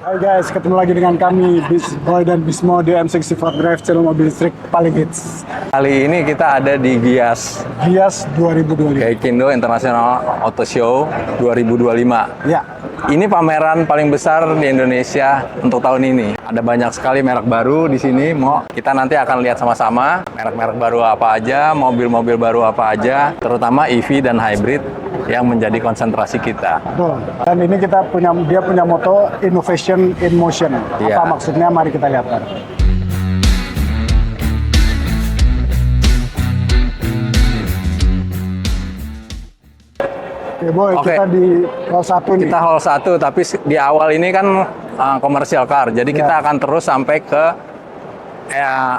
Hai guys, ketemu lagi dengan kami Beast Boy dan Bismo di M64 Drive, channel mobil listrik paling hits. Kali ini kita ada di Gias Gias 2025. Gaikindo International Auto Show 2025. Ya, Ini pameran paling besar di Indonesia untuk tahun ini. Ada banyak sekali merek baru di sini. Kita nanti akan lihat sama-sama merek-merek baru apa aja, mobil-mobil baru apa aja, terutama EV dan hybrid yang menjadi konsentrasi kita. betul. Dan ini dia punya moto Innovation in Motion. Iya. Apa maksudnya? Mari kita lihat. Oke Boy, Oke. kita di hall 1 nih. Kita hall 1, tapi di awal ini kan commercial car. Jadi kita akan terus sampai ke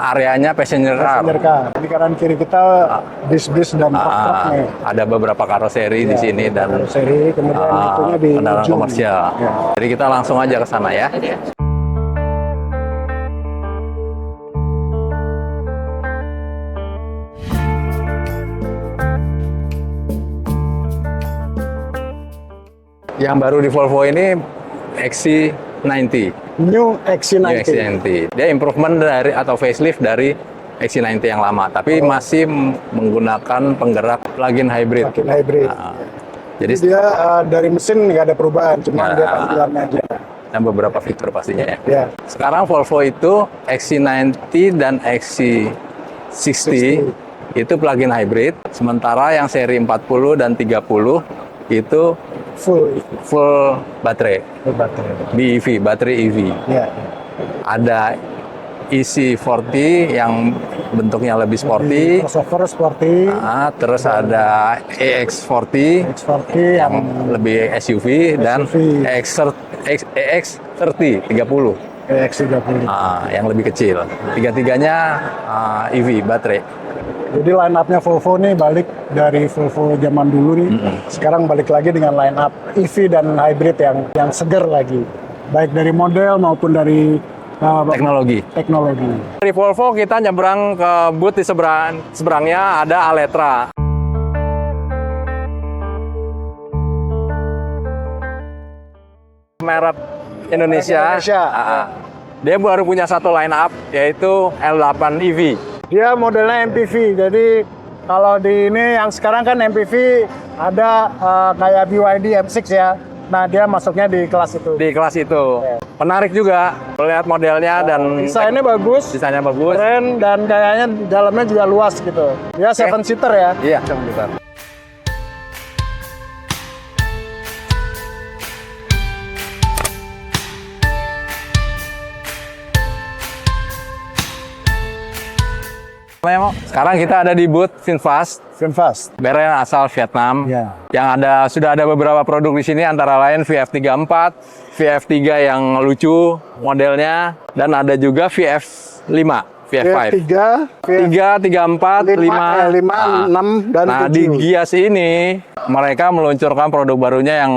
areanya passenger car. Passenger car. Di kanan kiri kita bis-bis dan truk-truk nih. Ada beberapa karoseri di sini dan Seri, kemudian itunya di kendaraan ujung. komersial. Ya. Jadi kita langsung aja ke sana ya. Yang baru di Volvo ini XC90. New XC90. New XC90. Dia improvement dari atau facelift dari XC90 yang lama, tapi masih menggunakan penggerak plug-in hybrid. Plug-in hybrid. Jadi Dia dari mesin nggak ada perubahan, cuma dia tampilannya aja. dan beberapa fitur pastinya ya. Ya. Sekarang Volvo itu XC90 dan XC60 itu plug-in hybrid, sementara yang seri 40 dan 30 itu full baterai. Baterai. BEV, baterai EV. Ya. Ada EC40 yang bentuknya lebih sporty. Crossover sporty. Terus ada EX40 X40 yang lebih SUV dan EX30 EX30. yang lebih kecil. Tiga-tiganya EV baterai. Jadi line up-nya Volvo nih balik dari Volvo zaman dulu nih. Sekarang balik lagi dengan line up EV dan hybrid yang seger lagi. Baik dari model maupun dari Teknologi. teknologi. Dari Volvo kita nyebrang ke booth di seberangnya ada Aletra. Merek Indonesia. Dia baru punya satu line up yaitu L8 EV. Dia modelnya MPV, jadi kalau di ini yang sekarang kan MPV ada kayak BYD M6 ya. Nah dia masuknya di kelas itu. Di kelas itu. Menarik juga melihat modelnya dan Desainnya bagus, desainnya bagus. keren, dan kayaknya dalamnya juga luas gitu. Dia 7-seater ya. Iya, bentar. Sekarang kita ada di booth VinFast, VinFast. brand asal Vietnam. Ya. Yang sudah ada beberapa produk di sini, antara lain VF34, VF3 yang lucu modelnya, dan ada juga VF5, VF5. 3, 3, 3, 4, 5, 5, 6, dan nah, 7. di Gias ini mereka meluncurkan produk barunya yang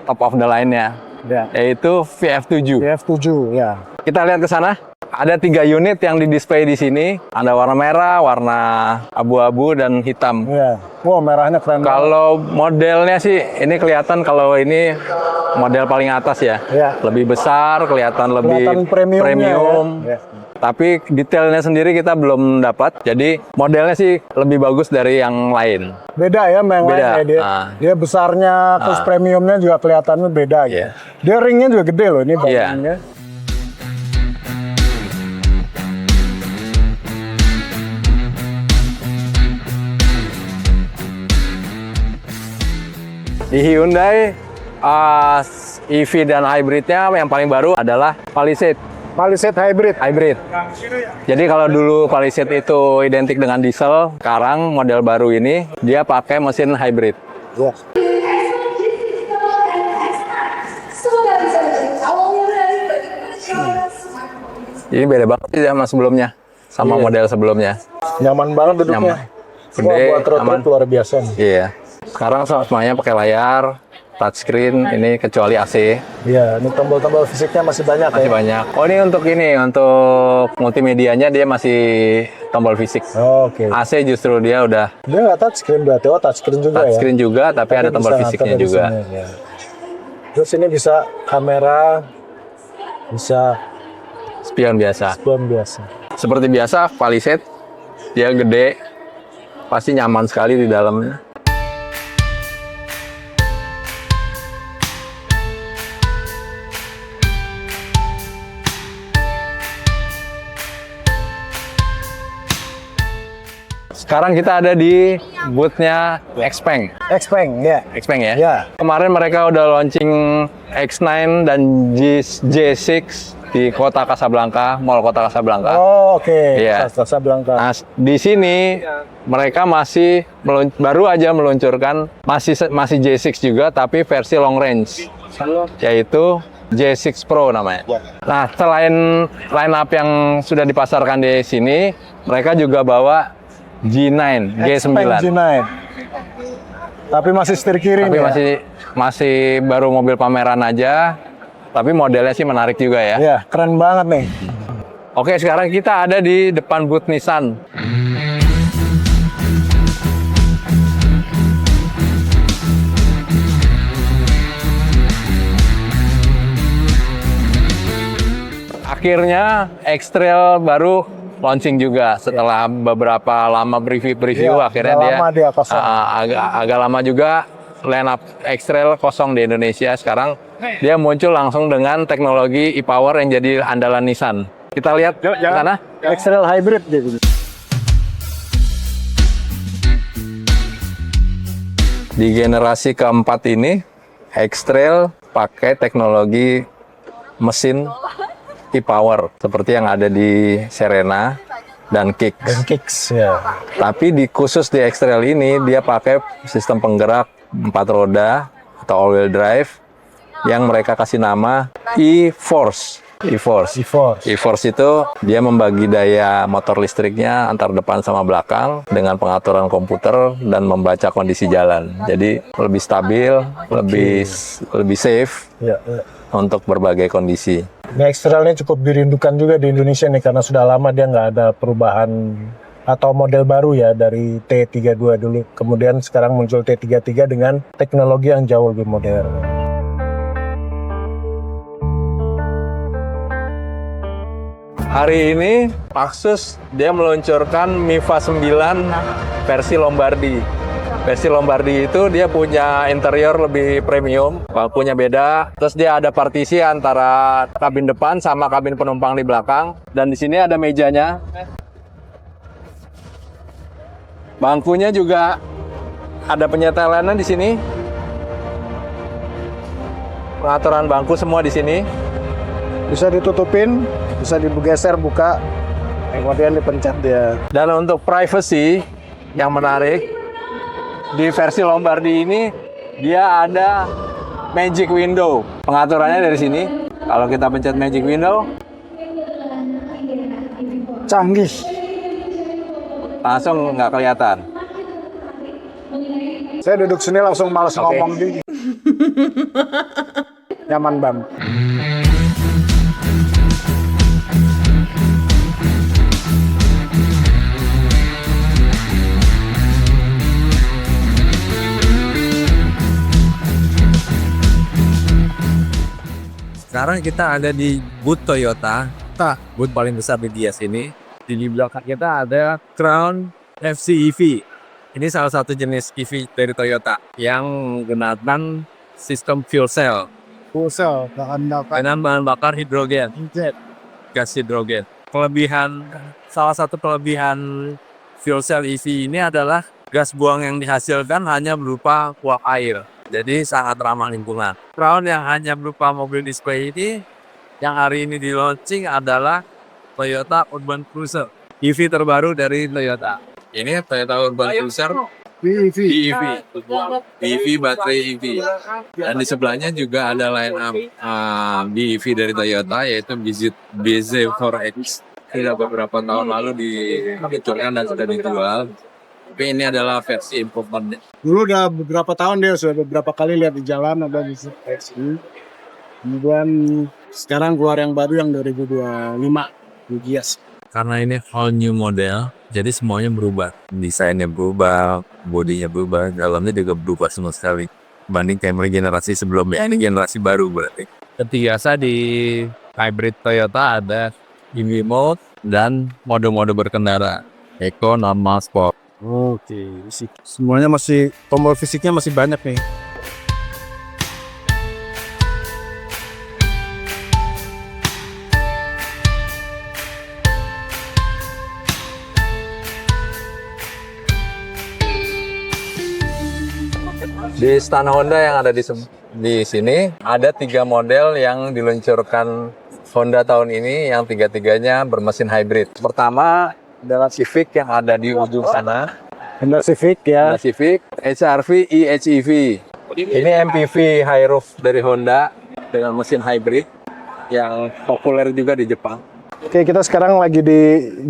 top of the line-nya, Ya. yaitu VF7. VF7 ya. Kita lihat ke sana. Ada 3 unit yang di-display di sini. Ada warna merah, warna abu-abu, dan hitam. Ya. Wow, merahnya keren banget. Kalau modelnya sih, ini kelihatan kalau ini model paling atas ya. Ya. Lebih besar, kelihatan lebih Kelihatan premiumnya premium. ya. Ya. Tapi detailnya sendiri kita belum dapat. Jadi modelnya sih lebih bagus dari yang lain. Beda ya sama yang Beda. lain ya. Dia besarnya, terus premiumnya juga kelihatannya beda gitu. Iya. Dia ringnya juga gede loh ini badannya. Di Hyundai, EV dan hybridnya yang paling baru adalah Palisade. Palisade hybrid. Hybrid. Jadi kalau dulu Palisade itu identik dengan diesel, sekarang model baru ini dia pakai mesin hybrid. Ya. Ini beda banget sih sama sebelumnya, sama model sebelumnya. Nyaman banget duduknya. Nyaman. Gede, Wah, buat road aman. trip luar biasa nih. Iya. Sekarang semuanya pakai layar, touchscreen, ini kecuali AC. Iya, ini tombol-tombol fisiknya masih banyak Masih ya. banyak. Oh, untuk multimedianya dia masih tombol fisik. Oke. AC justru dia udah Dia nggak touchscreen berarti, oh touchscreen juga touchscreen ya. juga, tapi ada tombol bisa fisiknya ngatur dari juga. sini, ya. Terus ini bisa kamera bisa Spion biasa. spion biasa. Seperti biasa, Palisade dia gede, pasti nyaman sekali di dalamnya. Sekarang kita ada di booth-nya Xpeng. Xpeng, ya. Xpeng ya? Ya. Kemarin mereka udah launching X9 dan J6 di kota Casablanca, Mall Kota Casablanca. Oh, oke. Iya. Casablanca. Nah, di sini mereka masih baru aja meluncurkan masih J6 juga tapi versi long range, yaitu J6 Pro namanya. Nah, selain line up yang sudah dipasarkan di sini, mereka juga bawa G9, G9. Xpeng G9. Tapi masih setir kiri Tapi nih, masih baru mobil pameran aja, tapi modelnya sih menarik juga ya. Iya, keren banget nih. Oke, sekarang kita ada di depan booth Nissan. Akhirnya X-Trail baru launching juga setelah beberapa lama preview Iya, akhirnya udah lama dia kosong. agak lama juga line up X-Trail kosong di Indonesia. Sekarang dia muncul langsung dengan teknologi e-Power yang jadi andalan Nissan. Kita lihat ke sana. X-Trail hybrid gitu. Di generasi keempat ini X-Trail pakai teknologi mesin e-Power seperti yang ada di Serena dan Kicks. Dan Kicks, ya. Tapi khusus di X-Trail ini dia pakai sistem penggerak 4 roda atau all-wheel drive yang mereka kasih nama e-Force. E-Force. E-Force itu dia membagi daya motor listriknya antar depan sama belakang dengan pengaturan komputer dan membaca kondisi jalan. Jadi lebih stabil, lebih safe Ya, ya. untuk berbagai kondisi. Ini X-Trail ini cukup dirindukan juga di Indonesia nih karena sudah lama dia nggak ada perubahan atau model baru ya dari T32 dulu. Kemudian sekarang muncul T33 dengan teknologi yang jauh lebih modern. Hari ini Maxus dia meluncurkan Miva 9 versi Lombardi. Versi Lombardi itu dia punya interior lebih premium, punya beda. Terus dia ada partisi antara kabin depan sama kabin penumpang di belakang. Dan di sini ada mejanya. Bangkunya juga ada penyetelannya di sini. Pengaturan bangku semua di sini. Bisa ditutupin, bisa digeser buka, kemudian dipencet dia. Dan untuk privacy yang menarik, di versi Lombardi ini dia ada magic window. Pengaturannya dari sini. Kalau kita pencet magic window, Canggih. langsung nggak kelihatan. Saya duduk sini langsung males Oke. ngomong gini. Nyaman banget. Sekarang kita ada di booth Toyota, booth paling besar di Gias ini. Di belakang kita ada Crown FC EV. Ini salah satu jenis EV dari Toyota yang menggunakan sistem fuel cell Pusel, dengan bahan bakar hidrogen, gas hidrogen. Salah satu kelebihan fuel cell EV ini adalah gas buang yang dihasilkan hanya berupa uap air. Jadi sangat ramah lingkungan. Crown yang hanya berupa mobil display ini yang hari ini di launching adalah Toyota Urban Cruiser, EV terbaru dari Toyota. Ini Toyota Urban Cruiser BEV, BEV baterai EV. Dan di sebelahnya juga ada line up BEV dari Toyota yaitu BZ4X. Sudah beberapa tahun lalu diluncurkan dan sudah dijual. Tapi ini adalah versi improvement. Dulu udah beberapa tahun dia sudah beberapa kali lihat di jalan ada di sini. Kemudian sekarang keluar yang baru yang 2025 di Gias. Karena ini all new model, jadi semuanya berubah. Desainnya berubah, bodinya berubah, dalamnya juga berubah semua sekali. Banding Camry generasi sebelumnya, ini generasi baru berarti. Seperti biasa di Hybrid Toyota ada EV mode dan mode-mode berkendara Eco, Normal, Sport. Oke, semuanya masih tombol fisiknya masih banyak nih. Di stand Honda yang ada di sini ada 3 model yang diluncurkan Honda tahun ini yang tiga-tiganya bermesin hybrid. Pertama adalah Civic yang ada di ujung sana. Honda Civic ya. Honda Civic HR-V eHEV. Ini MPV high roof dari Honda dengan mesin hybrid yang populer juga di Jepang. Oke, kita sekarang lagi di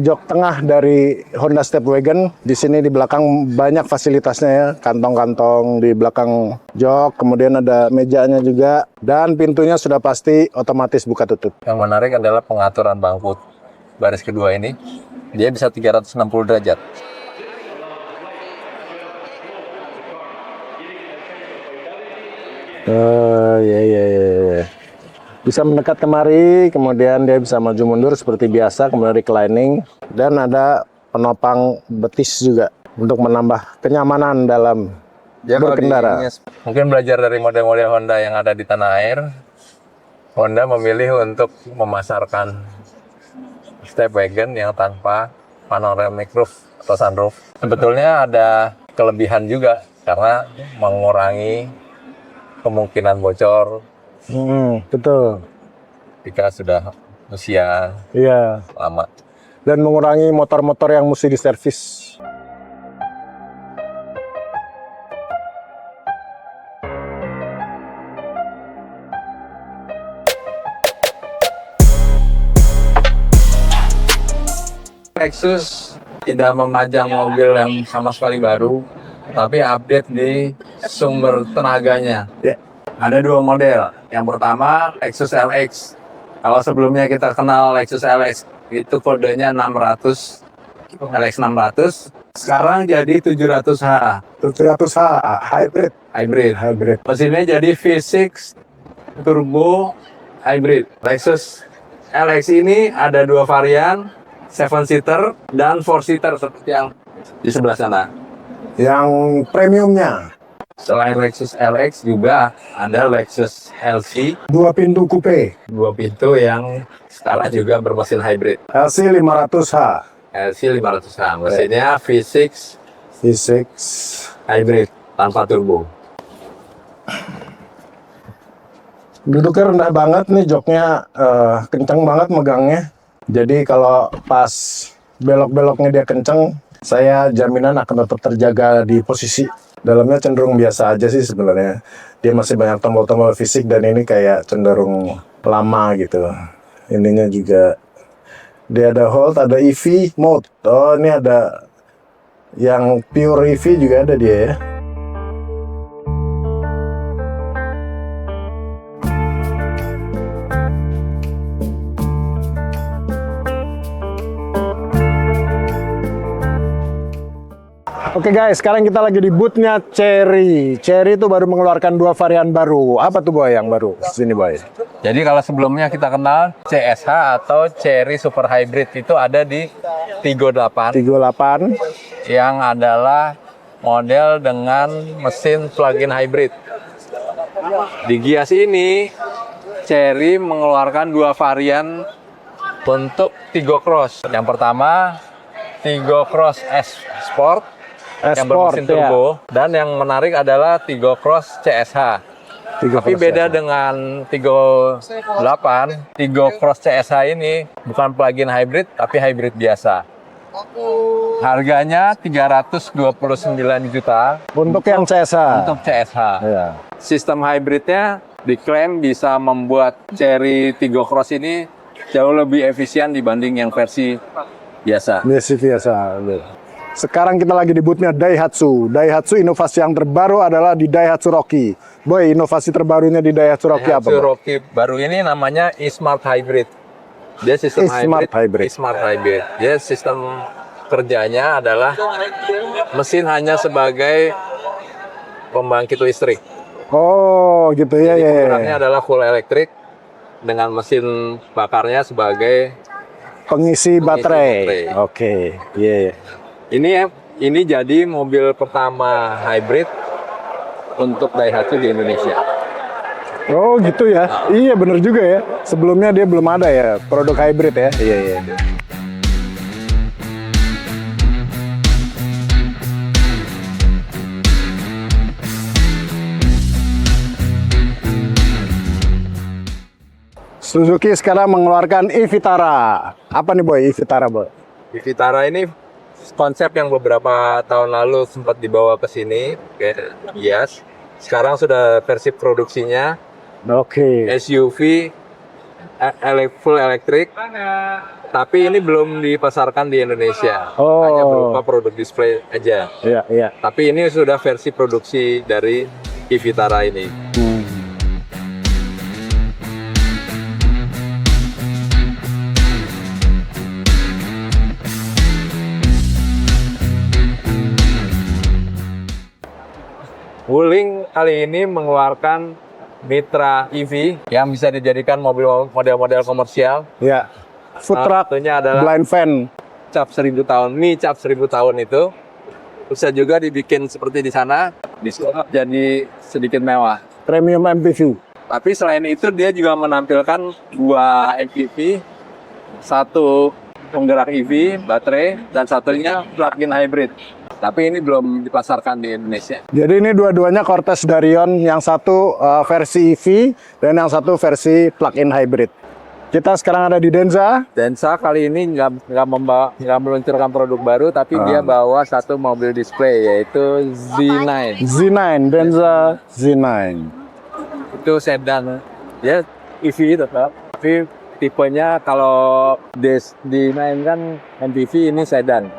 jok tengah dari Honda Stepwagon. Di sini di belakang banyak fasilitasnya ya, kantong-kantong di belakang jok, kemudian ada mejanya juga, dan pintunya sudah pasti otomatis buka tutup. Yang menarik adalah pengaturan bangku baris kedua ini. Dia bisa 360 derajat. Ya. Bisa mendekat kemari, kemudian dia bisa maju mundur seperti biasa, kemudian reclining, dan ada penopang betis juga untuk menambah kenyamanan dalam berkendara. Mungkin belajar dari model-model Honda yang ada di tanah air, Honda memilih untuk memasarkan Stepwagon yang tanpa panoramic roof atau sunroof. Sebetulnya ada kelebihan juga karena mengurangi kemungkinan bocor Betul. jika sudah usia Iya. lama. Dan mengurangi motor-motor yang mesti diservis. Lexus tidak memajang mobil yang sama sekali baru, tapi update di sumber tenaganya. Ada 2 model. Yang pertama Lexus LX. Kalau sebelumnya kita kenal Lexus LX itu kodenya 600, LX 600. Sekarang jadi 700H. 700H hybrid. Mesinnya jadi V6 turbo hybrid. Lexus LX ini ada 2 varian, 7-seater dan 4-seater seperti yang di sebelah sana. Yang premiumnya Selain Lexus LX juga ada Lexus LC 2 pintu coupe, 2 pintu yang sekarang juga bermesin hybrid. LC 500H, LC 500H, mesinnya V6 V6. hybrid tanpa turbo. Duduknya rendah banget nih, joknya kencang banget megangnya. Jadi kalau pas belok-beloknya dia kencang, saya jaminan akan tetap terjaga di posisi. Dalamnya cenderung biasa aja sih sebenarnya. Dia masih banyak tombol-tombol fisik dan ini kayak cenderung lama gitu. Ininya juga dia ada hold, ada EV mode. Oh, ini ada yang pure EV juga ada dia ya. Oke guys, sekarang kita lagi di boothnya Chery. Chery itu baru mengeluarkan 2 varian baru. Apa tuh Boy yang baru? Sini Boy. Jadi kalau sebelumnya kita kenal CSH atau Chery Super Hybrid itu ada di 38 yang adalah model dengan mesin plug-in hybrid. Di Gias ini Chery mengeluarkan 2 varian untuk Tigo Cross. Yang pertama Tigo Cross S Sport yang bermesin turbo, dan yang menarik adalah Tigo Cross CSH. Tapi beda dengan Tigo 8, Tigo Cross CSH ini bukan plug-in hybrid, tapi hybrid biasa. Harganya 329 juta untuk yang CSH. untuk CSH. Ya. Sistem hybridnya diklaim bisa membuat Chery Tigo Cross ini jauh lebih efisien dibanding yang versi biasa. Biasa. Sekarang kita lagi di boothnya Daihatsu. Daihatsu inovasi yang terbaru adalah di Daihatsu Rocky. Boy, inovasi terbarunya di Daihatsu Rocky apa? Daihatsu Rocky baru ini namanya e-Smart Hybrid. Dia sistem hybrid. E-Smart Hybrid. Dia sistem kerjanya adalah mesin hanya sebagai pembangkit listrik. Oh, gitu ya. Penggunanya adalah full elektrik. dengan mesin bakarnya sebagai Pengisi baterai. baterai. Oke, iya. ini jadi mobil pertama hybrid untuk Daihatsu di Indonesia. Oh gitu ya. Iya bener juga ya. Sebelumnya dia belum ada ya produk hybrid ya. Iya iya. Suzuki sekarang mengeluarkan e-Vitara. Apa nih Boy, e-Vitara Boy? Di Vitara ini konsep yang beberapa tahun lalu sempat dibawa ke sini ke Gias. Sekarang sudah versi produksinya Oke. SUV full electric. Tapi ini belum dipasarkan di Indonesia. Oh. Hanya berupa produk display aja. Iya iya. Tapi ini sudah versi produksi dari e-Vitara ini. Wuling kali ini mengeluarkan Mitra EV yang bisa dijadikan model-model komersial. Iya. Food truck, Satunya adalah blind van. cap 1000 tahun. Mie cap 1000 tahun itu bisa juga dibikin seperti di sana, disulap jadi sedikit mewah. Premium MPV. Tapi selain itu dia juga menampilkan dua MPV, satu penggerak EV baterai dan satunya plug-in hybrid. Tapi ini belum dipasarkan di Indonesia. Jadi ini dua-duanya Cortez Darion, yang satu versi EV dan yang satu versi plug-in hybrid. Kita sekarang ada di Denza. Denza kali ini nggak meluncurkan produk baru, tapi dia bawa satu mobil display yaitu Z9. Z9, Denza Z9. Itu sedan, ya EV tetap. Tapi tipenya kalau D9 kan MPV, ini sedan.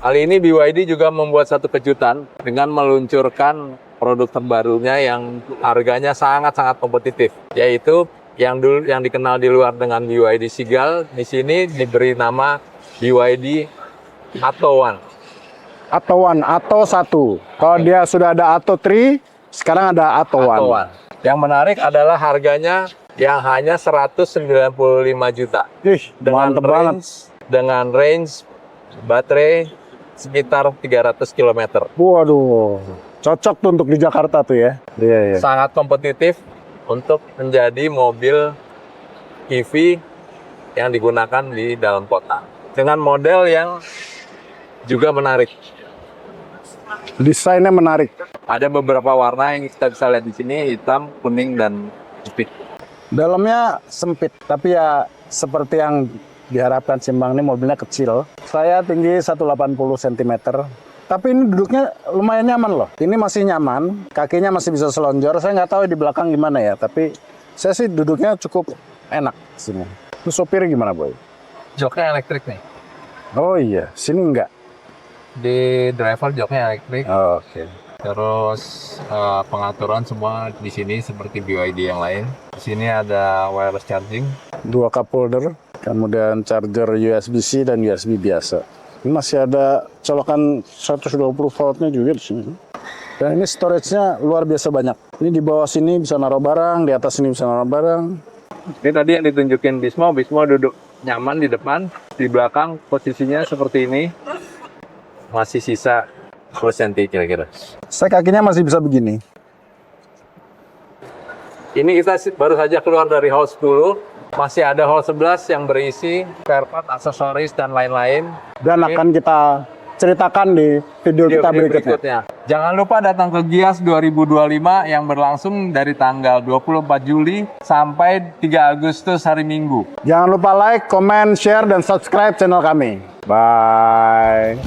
Kali ini BYD juga membuat satu kejutan dengan meluncurkan produk terbarunya yang harganya sangat-sangat kompetitif, yaitu yang dikenal di luar dengan BYD Seagull, di sini diberi nama BYD Atto One. Atto One, Atto 1. Kalau dia sudah ada Atto 3, sekarang ada Atto Atto One. One. Yang menarik adalah harganya yang hanya 195 juta. Ih, mantep banget. Dengan range baterai sekitar 300 km. Waduh, cocok tuh untuk di Jakarta tuh ya. Iya, iya. Sangat kompetitif untuk menjadi mobil EV yang digunakan di dalam kota. Dengan model yang juga menarik. Desainnya menarik. Ada beberapa warna yang kita bisa lihat di sini, hitam, kuning, dan putih. Dalamnya sempit, tapi ya seperti yang diharapkan sih Bang, ini mobilnya kecil. Saya tinggi 180 cm. Tapi ini duduknya lumayan nyaman loh. Ini masih nyaman, kakinya masih bisa selonjor. Saya nggak tahu di belakang gimana ya, tapi saya sih duduknya cukup enak sini. Terus sopir gimana Boy? Joknya elektrik nih. Oh iya, sini enggak. Di driver joknya elektrik. Oh, oke. Terus pengaturan semua di sini seperti BYD yang lain. Di sini ada wireless charging. 2 cup holder, kemudian charger USB-C dan USB biasa. Ini masih ada colokan 120 voltnya juga di sini. Dan ini storage-nya luar biasa banyak. Ini di bawah sini bisa naruh barang, di atas sini bisa naruh barang. Ini tadi yang ditunjukin Bismo duduk nyaman di depan, di belakang posisinya seperti ini. Masih sisa 10 cm kira-kira. Saya kakinya masih bisa begini. Ini kita baru saja keluar dari hall 10. Masih ada hall 11 yang berisi spare part, aksesoris, dan lain-lain. Dan akan kita ceritakan di video kita berikutnya. Jangan lupa datang ke Gias 2025 yang berlangsung dari tanggal 24 Juli sampai 3 Agustus hari Minggu. Jangan lupa like, comment, share, dan subscribe channel kami. Bye.